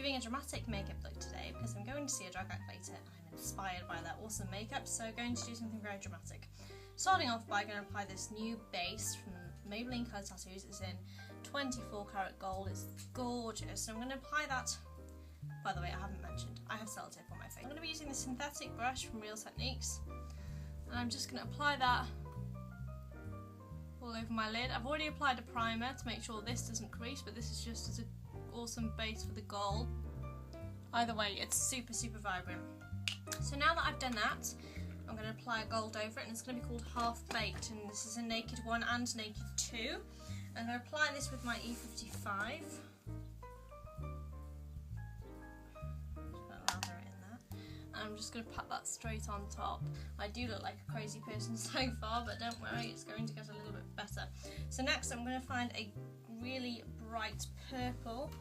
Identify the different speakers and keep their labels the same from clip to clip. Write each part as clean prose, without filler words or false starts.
Speaker 1: giving a dramatic makeup look today because I'm going to see a drag act later and I'm inspired by that awesome makeup, so going to do something very dramatic. Starting off by going to apply this new base from Maybelline Colour Tattoos. It's in 24 karat gold, it's gorgeous. And I'm going to apply that, by the way, I haven't mentioned, I have sellotape on my face. I'm going to be using the synthetic brush from Real Techniques, and I'm just going to apply that all over my lid. I've already applied a primer to make sure this doesn't crease, but this is just as an awesome base for the gold. Either way, it's super, super vibrant. So now that I've done that, I'm going to apply a gold over it, and it's going to be called Half Baked, and this is a naked 1 and naked 2. I'm going to apply this with my E55. I'm just going to pat that straight on top. I do look like a crazy person so far, but don't worry, it's going to get a little bit better. So next I'm going to find a really bright purple,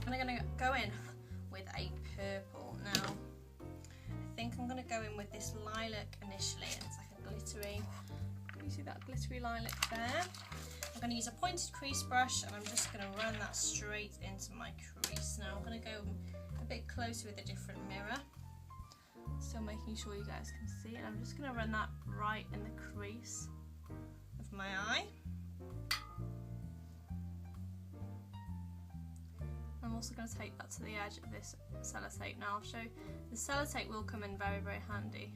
Speaker 1: and I'm going to go in with a purple. Now, I think I'm going to go in with this lilac initially, and it's like a glittery, can you see that glittery lilac there? I'm going to use a pointed crease brush, and I'm just going to run that straight into my crease. Now I'm going to go a bit closer with a different mirror. Still making sure you guys can see, and I'm just going to run that right in the crease of my eye. I'm also going to take that to the edge of this sellotape. Now I'll show you, the sellotape will come in very, very handy.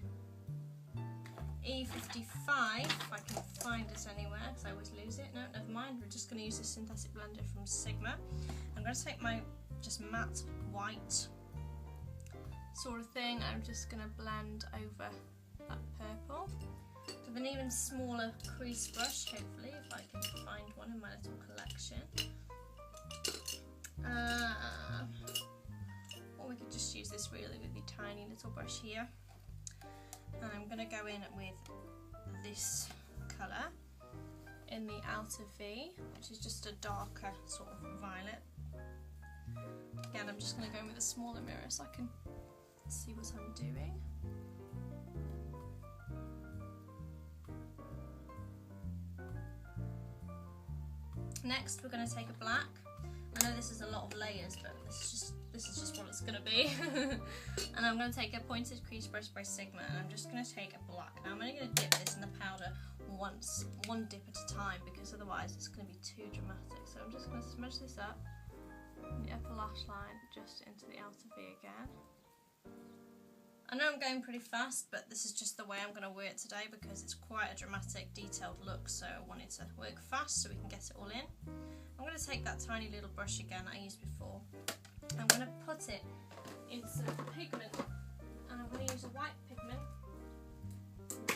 Speaker 1: E55, if I can find it anywhere, because I always lose it. No, never mind, we're just going to use this synthetic blender from Sigma. I'm going to take my just matte white sort of thing, I'm just going to blend over that purple with an even smaller crease brush, hopefully, if I can find one in my little collection. Or we could just use this really, really tiny little brush here. And I'm going to go in with this colour in the outer V, which is just a darker sort of violet. Again, I'm just going to go in with a smaller mirror so I can see what I'm doing. Next we're going to take a black. I know this is a lot of layers, but this is just what it's going to be. And I'm going to take a pointed crease brush by Sigma, and I'm just going to take a black. Now I'm only going to dip this in the powder once, one dip at a time, because otherwise it's going to be too dramatic. So I'm just going to smudge this up in the upper lash line, just into the outer V again. I know I'm going pretty fast, but this is just the way I'm going to work today because it's quite a dramatic, detailed look, so I wanted to work fast so we can get it all in. I'm going to take that tiny little brush again that I used before. I'm going to put it in some pigment, and I'm going to use a white pigment,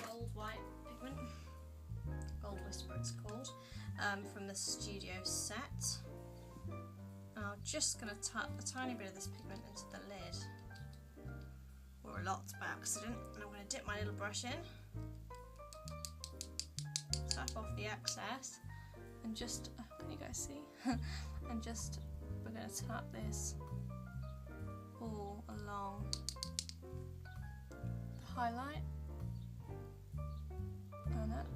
Speaker 1: gold white pigment, Gold Whisper it's called, from the Studio set. And I'm just going to tap a tiny bit of this pigment into the lid. Or a lot by accident, and I'm going to dip my little brush in, tap off the excess, and just, can you guys see? And just, we're going to tap this all along the highlight and up.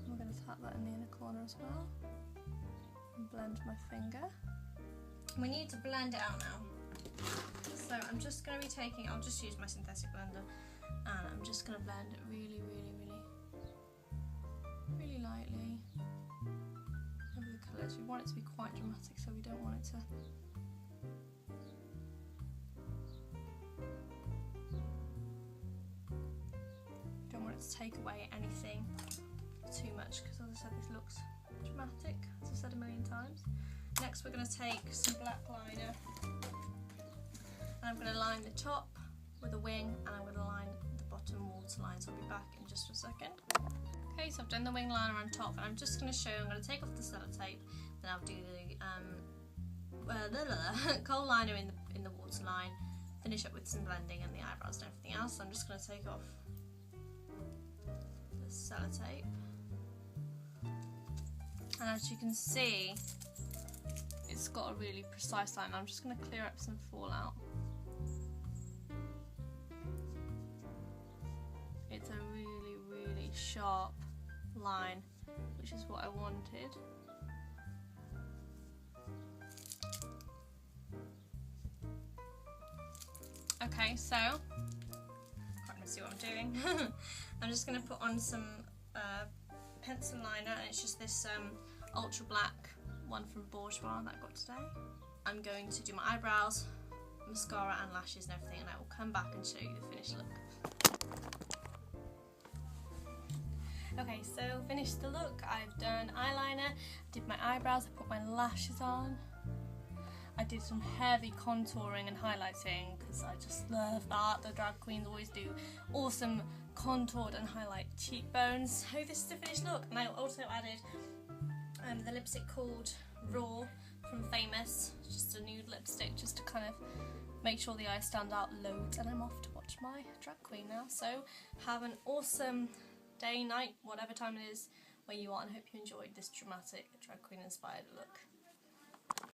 Speaker 1: I'm going to tap that in the inner corner as well, and blend my finger. We need to blend it out now, so I'm just going to be taking, I'll just use my synthetic blender, and I'm just going to blend it really, really, really, really lightly over the colours. We want it to be quite dramatic, so we don't want it to take away anything too much, because as I said, this looks dramatic, as I've said a million times. Next we're going to take some black liner, and I'm going to line the top with a wing, and I'm going to line the bottom waterline, so I'll be back in just a second. Okay, so I've done the wing liner on top, and I'm just going to show you, I'm going to take off the sellotape, then I'll do the kohl liner in the waterline, finish up with some blending and the eyebrows and everything else. So I'm just going to take off the sellotape, and as you can see, it's got a really precise line. I'm just going to clear up some fallout. It's a really, really sharp line, which is what I wanted. Okay, so can't even see what I'm doing. I'm just going to put on some pencil liner, and it's just this ultra black one from Bourjois that I got today. I'm going to do my eyebrows, mascara and lashes and everything, and I will come back and show you the finished look. Okay, so finished the look. I've done eyeliner, did my eyebrows, I put my lashes on. I did some heavy contouring and highlighting because I just love that. The drag queens always do awesome contoured and highlight cheekbones. So this is the finished look, and I also added the lipstick called Raw from Famous, just a nude lipstick just to kind of make sure the eyes stand out loads. And I'm off to watch my drag queen now. So have an awesome day, night, whatever time it is where you are, and I hope you enjoyed this dramatic drag queen inspired look.